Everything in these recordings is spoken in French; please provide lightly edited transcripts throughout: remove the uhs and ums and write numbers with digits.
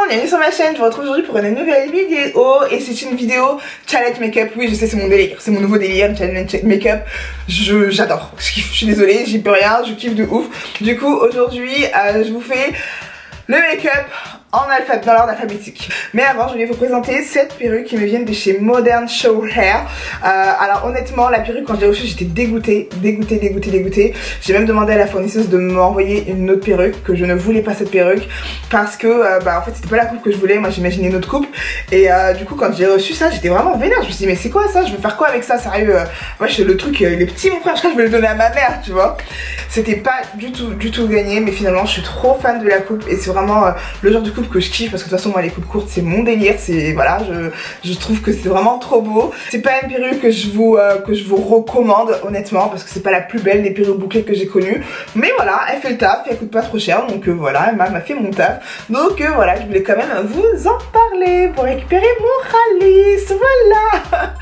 bienvenue sur ma chaîne, je vous retrouve aujourd'hui pour une nouvelle vidéo et c'est une vidéo challenge make-up. Oui, je sais, c'est mon délire, c'est mon nouveau délire, challenge make-up. J'adore, je kiffe, je suis désolée, j'y peux rien, je kiffe de ouf. Du coup, aujourd'hui, je vous fais le make-up dans l'ordre alphabétique. Mais avant, je vais vous présenter cette perruque qui me vient de chez Modern Show Hair. Alors honnêtement, la perruque, quand je l'ai reçue, j'étais dégoûtée. J'ai même demandé à la fournisseuse de m'envoyer une autre perruque, que je ne voulais pas cette perruque parce que en fait c'était pas la coupe que je voulais. Moi j'imaginais une autre coupe et du coup quand j'ai reçu ça, j'étais vraiment vénère. Je me suis dit mais c'est quoi ça, je veux faire quoi avec ça, sérieux. Moi le truc, les petits, mon frère, je crois que je vais le donner à ma mère, tu vois. C'était pas du tout gagné, mais finalement je suis trop fan de la coupe et c'est vraiment le genre de coupe que je kiffe parce que de toute façon moi les coupes courtes c'est mon délire, c'est voilà, je trouve que c'est vraiment trop beau. C'est pas une perruque que je vous recommande honnêtement parce que c'est pas la plus belle des perruques bouclées que j'ai connues, mais voilà, elle fait le taf et elle coûte pas trop cher, donc voilà, elle m'a fait mon taf, donc voilà, je voulais quand même vous en parler pour récupérer mon Khalis, voilà.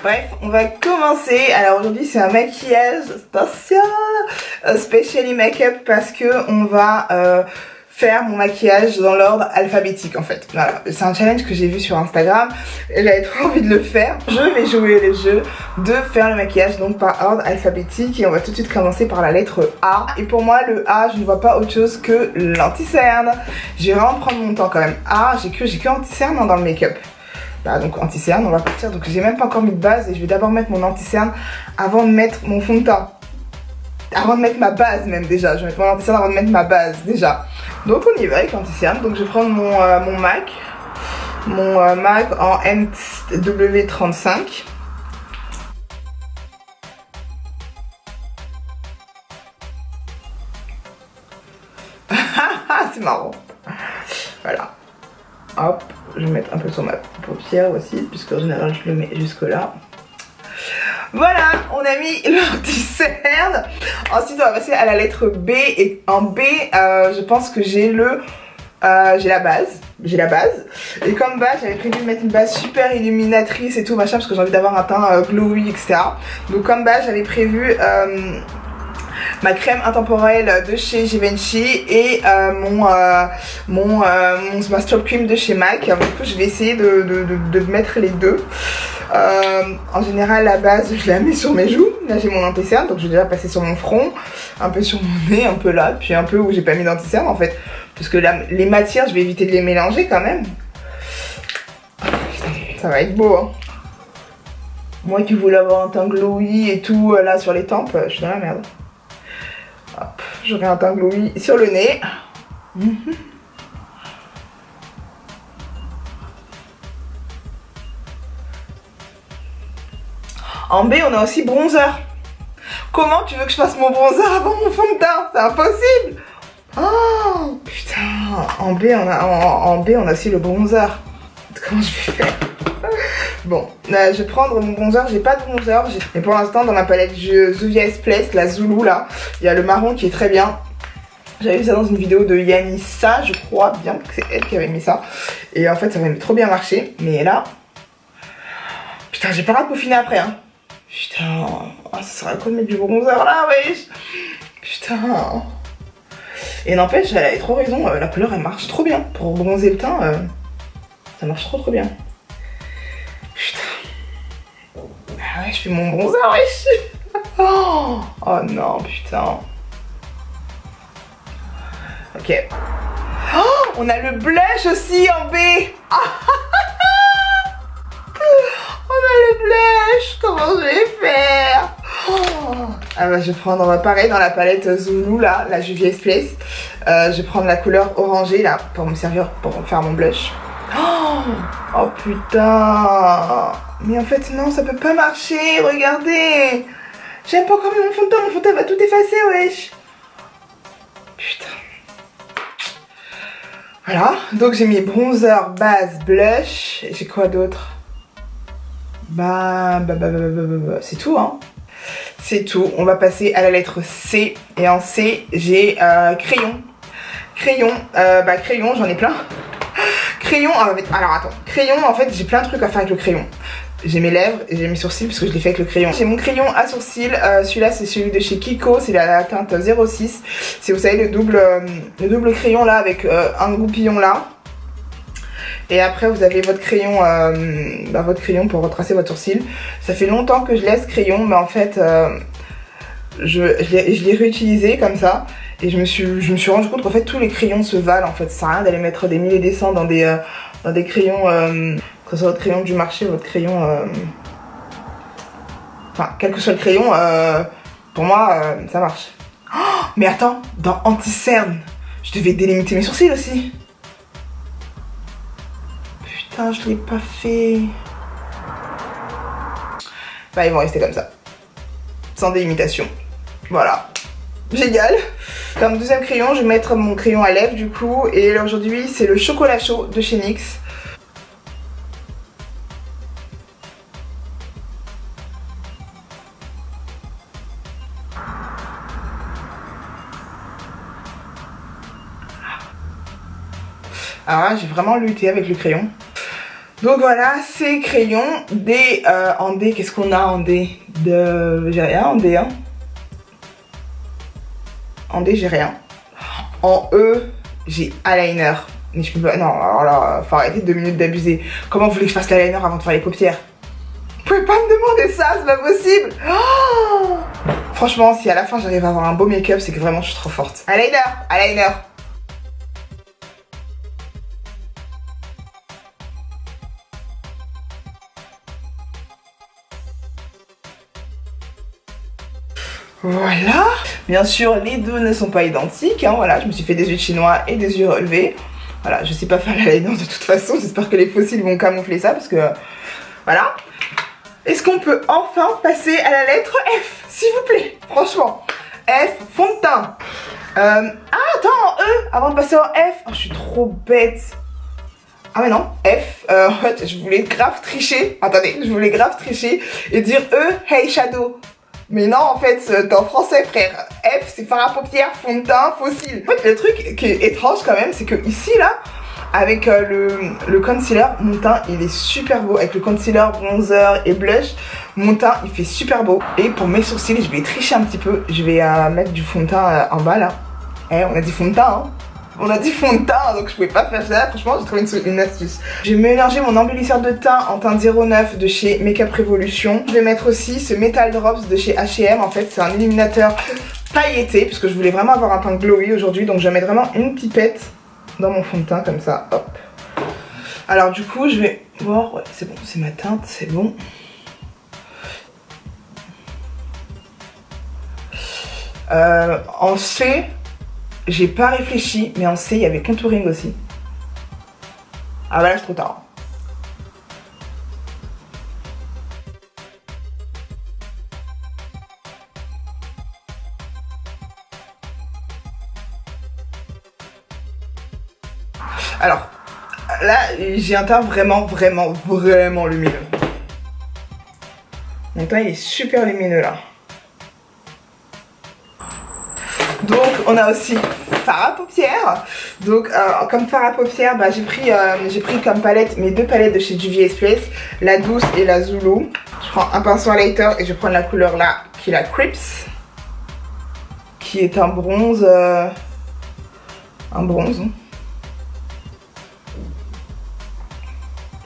Bref, on va commencer. Alors aujourd'hui c'est un maquillage specially make-up parce que on va faire mon maquillage dans l'ordre alphabétique en fait. Voilà, c'est un challenge que j'ai vu sur Instagram et j'avais trop envie de le faire. Je vais jouer le jeu de faire le maquillage donc par ordre alphabétique et on va tout de suite commencer par la lettre A. Et pour moi le A, je ne vois pas autre chose que l'anti-cerne. Je vais vraiment prendre mon temps quand même. A, j'ai que anti-cerne dans le make-up. Bah donc anti-cerne, on va partir. Donc j'ai même pas encore mis de base et je vais d'abord mettre mon anti-cerne avant de mettre mon fond de teint. Avant de mettre ma base même déjà. Je vais mettre mon anti-cerne avant de mettre ma base déjà. Donc on y va avec l'anti-cerne. Donc je vais prendre mon MAC. Mon MAC en MW35. C'est marrant. Voilà. Hop, je vais mettre un peu sur ma paupière aussi, puisque en général je le mets jusque là. Voilà, on a mis l'anti-cerne. Ensuite on va passer à la lettre B. Et en B je pense que j'ai la base. Et comme base j'avais prévu de mettre une base super illuminatrice et tout machin, parce que j'ai envie d'avoir un teint glowy, etc. Donc comme base j'avais prévu ma crème intemporelle de chez Givenchy et ma Stop Cream de chez MAC. Du coup je vais essayer de mettre les deux. En général la base je la mets sur mes joues. Là j'ai mon anti-cerne, donc je vais déjà passer sur mon front, un peu sur mon nez, un peu là, puis un peu où j'ai pas mis d'anti-cerne en fait, parce que là les matières je vais éviter de les mélanger quand même. Ça va être beau hein. Moi qui voulais avoir un teint glowy et tout là sur les tempes, je suis dans la merde. Hop, j'aurai un teint glowy sur le nez. En B, on a aussi bronzer. Comment tu veux que je fasse mon bronzer avant mon fond de teint? C'est impossible. Oh putain. En B, on a aussi le bronzer. Comment je vais faire? Bon, là, je vais prendre mon bronzer. J'ai pas de bronzer, mais pour l'instant dans ma palette Zuvia Place, la Zulu là, il y a le marron qui est très bien. J'avais vu ça dans une vidéo de Yanissa, je crois bien que c'est elle qui avait mis ça. Et en fait ça m'avait trop bien marché. Mais là, putain, j'ai pas hâte de peaufiner après hein. Putain, ça serait quoi de mettre du bronzer là, wesh. Putain. Et n'empêche, elle avait trop raison, la couleur elle marche trop bien. Pour bronzer le teint, ça marche trop bien. Putain. Ah ouais, je fais mon bronzer, wesh. Oh non, putain. Ok. Oh, on a le blush aussi en B. On a le blush. Comment je vais faire? Ah bah, je vais prendre pareil dans la palette Zulu là, la Juvia's Place. Je vais prendre la couleur orangée là pour me servir pour faire mon blush. Oh putain. Mais en fait non, ça peut pas marcher. Regardez. J'aime pas encore mon fond de teint va tout effacer, wesh. Putain. Voilà, donc j'ai mis bronzer, base, blush. Et j'ai quoi d'autre? C'est tout hein. C'est tout. On va passer à la lettre C. Et en C, j'ai crayon. Crayon, j'en ai plein. Crayon, alors attends. Crayon, en fait, j'ai plein de trucs à faire avec le crayon. J'ai mes lèvres et j'ai mes sourcils parce que je l'ai fait avec le crayon. J'ai mon crayon à sourcils. Celui-là, c'est celui de chez Kiko. C'est la teinte 06. C'est, vous savez, le double crayon là avec un goupillon là. Et après vous avez votre crayon pour retracer votre sourcil. Ça fait longtemps que je laisse crayon, mais en fait je l'ai réutilisé comme ça. Et je me suis rendu compte qu'en fait tous les crayons se valent en fait. Ça sert à rien d'aller mettre des milliers et des cents dans des crayons, que ce soit votre crayon du marché, votre crayon... Enfin, quel que soit le crayon, pour moi ça marche. Oh, mais attends, dans anti-cerne, je devais délimiter mes sourcils aussi. Putain, je l'ai pas fait. Bah, ils vont rester comme ça. Sans délimitation. Voilà. Génial. Comme deuxième crayon, je vais mettre mon crayon à lèvres du coup. Et là aujourd'hui, c'est le chocolat chaud de chez NYX. Alors là, j'ai vraiment lutté avec le crayon. Donc voilà, ces crayons. En D, qu'est-ce qu'on a en D? J'ai rien en D, hein. En D, j'ai rien. En E, j'ai eyeliner. Mais je peux pas... Non, alors là, faut arrêter 2 minutes d'abuser. Comment vous voulez que je fasse l'eyeliner avant de faire les paupières? Vous pouvez pas me demander ça, c'est pas possible. Oh, franchement, si à la fin j'arrive à avoir un beau make-up, c'est que vraiment je suis trop forte. Eyeliner. Voilà. Bien sûr, les deux ne sont pas identiques, hein, voilà, je me suis fait des yeux chinois et des yeux relevés. Voilà, je sais pas faire l'eyeliner de toute façon, j'espère que les fossiles vont camoufler ça parce que... Voilà. Est-ce qu'on peut enfin passer à la lettre F, s'il vous plaît? Franchement. F, fond de teint. Ah, attends, en E, avant de passer en F. Oh, je suis trop bête. Ah mais non, F, en fait je voulais grave tricher, attendez, je voulais grave tricher et dire E, hey shadow. Mais non en fait, t'es en français frère, F c'est fard à paupières, fond de teint, fossile. En fait le truc qui est étrange quand même, c'est que ici là, avec le concealer, mon teint il est super beau. Avec le concealer, bronzer et blush, mon teint il fait super beau. Et pour mes sourcils, je vais tricher un petit peu, je vais mettre du fond de teint en bas là. Eh, on a dit fond de teint hein. On a dit fond de teint, donc je pouvais pas faire ça. Franchement, j'ai trouvé une astuce. Je vais mélanger mon embellisseur de teint en teint 09 de chez Makeup Revolution. Je vais mettre aussi ce Metal Drops de chez H&M. En fait, c'est un illuminateur pailleté, parce que je voulais vraiment avoir un teint glowy aujourd'hui. Donc je vais mettre vraiment une pipette dans mon fond de teint, comme ça. Hop. Alors du coup, je vais voir. Ouais, c'est bon, c'est ma teinte, c'est bon. En C... J'ai pas réfléchi, mais en C, il y avait contouring aussi. Ah bah là, c'est trop tard. Alors, là, j'ai un teint vraiment lumineux. Mon teint, il est super lumineux, là. Donc on a aussi fard à paupières. Donc comme fard à paupières, bah, j'ai pris comme palette mes deux palettes de chez Juvia's Place, la douce et la Zulu. Je prends un pinceau highlighter et je prends la couleur là qui est la Crips, qui est un bronze.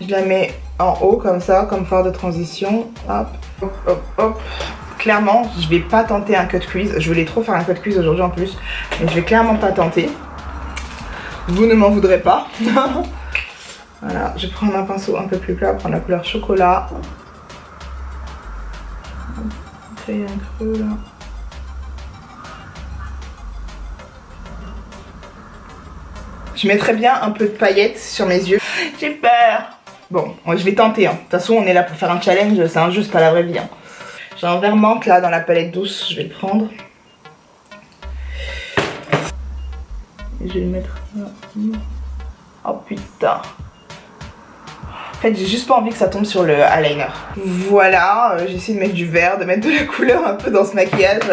Je la mets en haut comme ça, comme fard de transition. Hop, hop, hop, hop. Clairement, je vais pas tenter un cut crease. Je voulais trop faire un cut crease aujourd'hui en plus, mais je vais clairement pas tenter. Vous ne m'en voudrez pas. Voilà, je vais prendre un pinceau un peu plus plat, prendre la couleur chocolat. Créer un creux là. Je mettrais bien un peu de paillettes sur mes yeux. J'ai peur. Bon, je vais tenter. Hein. De toute façon, on est là pour faire un challenge. C'est un jeu, c'est pas la vraie vie. Hein. J'ai un vert menthe là dans la palette douce, je vais le prendre. Et je vais le mettre là. Oh putain. En fait, j'ai juste pas envie que ça tombe sur le eyeliner. Voilà, j'ai essayé de mettre du vert, de mettre de la couleur un peu dans ce maquillage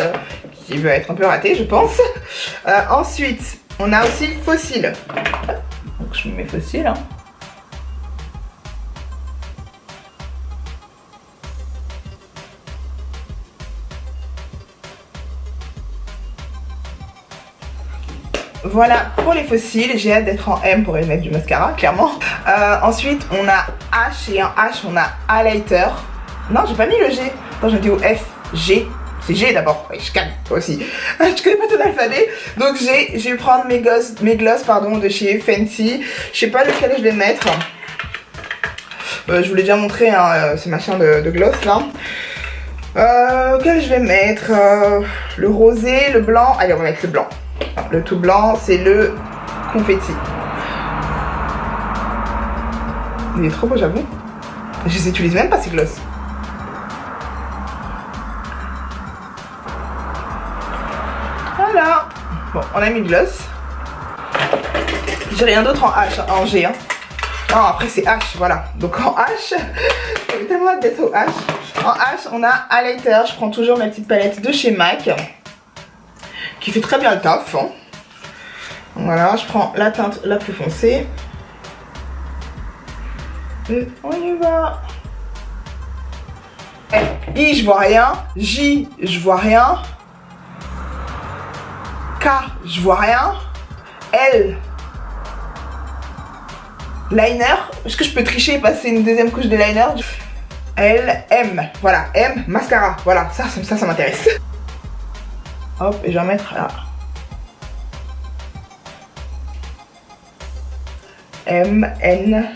qui va être un peu raté, je pense. Ensuite, on a aussi fossile. Donc je me mets fossile. Hein. Voilà pour les fossiles, j'ai hâte d'être en M pour y mettre du mascara, clairement. Ensuite, on a H et en H, on a highlighter. Non, j'ai pas mis le G. Attends, je me dis au F, G. C'est G d'abord. Oui, je calme, toi aussi. Je connais pas ton alphabet. Donc, je vais prendre mes gloss pardon, de chez Fenty. Je sais pas lequel je vais mettre. Je vous l'ai déjà montré, hein, ces machins de gloss là. Lequel je vais mettre le rosé, le blanc. Allez, on va mettre le blanc. Le tout blanc, c'est le confetti. Il est trop beau, j'avoue. Je les utilise même pas ces gloss. Voilà. Bon, on a mis le gloss. J'ai rien d'autre en H, en G. Hein. Non, après c'est H, voilà. Donc en H, j'ai tellement hâte d'être au H. En H, on a highlighter. Je prends toujours ma petite palette de chez MAC, qui fait très bien le taf. Hein. Voilà, je prends la teinte la plus foncée. Et on y va. I, je vois rien. J, je vois rien. K, je vois rien. L, liner. Est-ce que je peux tricher et passer une deuxième couche de liner? L, M. Voilà, M, mascara. Voilà, ça m'intéresse. Hop, et je vais en mettre là. M, N.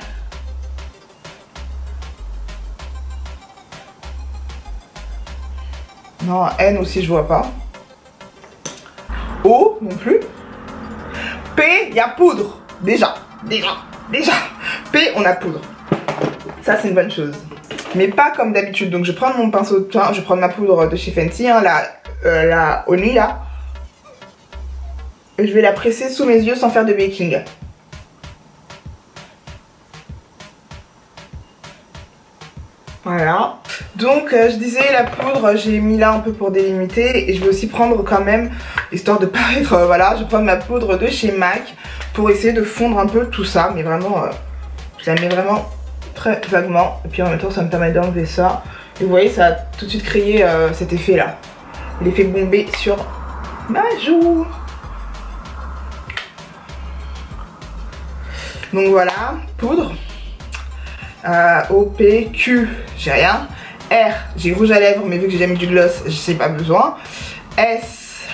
Non, N aussi, je vois pas. O non plus. P, il y a poudre. Déjà. P, on a poudre. Ça, c'est une bonne chose. Mais pas comme d'habitude. Donc, je vais prendre mon pinceau de teint. Je vais prendre ma poudre de chez Fenty, hein, la Honey, là. Et je vais la presser sous mes yeux sans faire de baking. Voilà. Donc je disais la poudre, j'ai mis là un peu pour délimiter. Et je vais aussi prendre quand même, histoire de pas être... voilà, je vais prendre ma poudre de chez MAC pour essayer de fondre un peu tout ça. Mais vraiment, je la mets vraiment très vaguement. Et puis en même temps ça me permet d'enlever ça. Et vous voyez, ça a tout de suite créé cet effet là. L'effet bombé sur ma joue. Donc voilà, poudre. O, P, Q, j'ai rien. R, j'ai rouge à lèvres, mais vu que j'ai déjà mis du gloss, je sais pas besoin. S,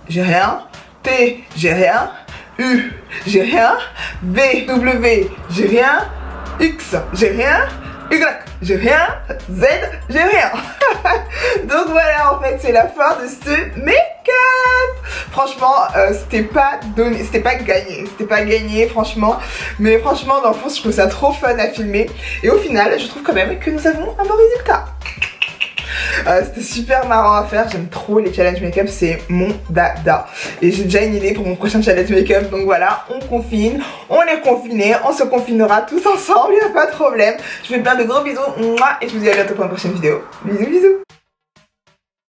j'ai rien. T, j'ai rien. U, j'ai rien. V, W, j'ai rien. X, j'ai rien. Y, j'ai rien. Z, j'ai rien. Donc voilà, en fait c'est la fin de ce make-up. Franchement c'était pas donné, c'était pas gagné franchement. Mais franchement dans le fond je trouve ça trop fun à filmer. Et au final je trouve quand même que nous avons un bon résultat. C'était super marrant à faire, j'aime trop les challenges make-up, c'est mon dada. Et j'ai déjà une idée pour mon prochain challenge make-up. Donc voilà, on confine, on est confinés, on se confinera tous ensemble, il n'y a pas de problème. Je vous fais plein de gros bisous, et je vous dis à bientôt pour une prochaine vidéo. Bisous bisous.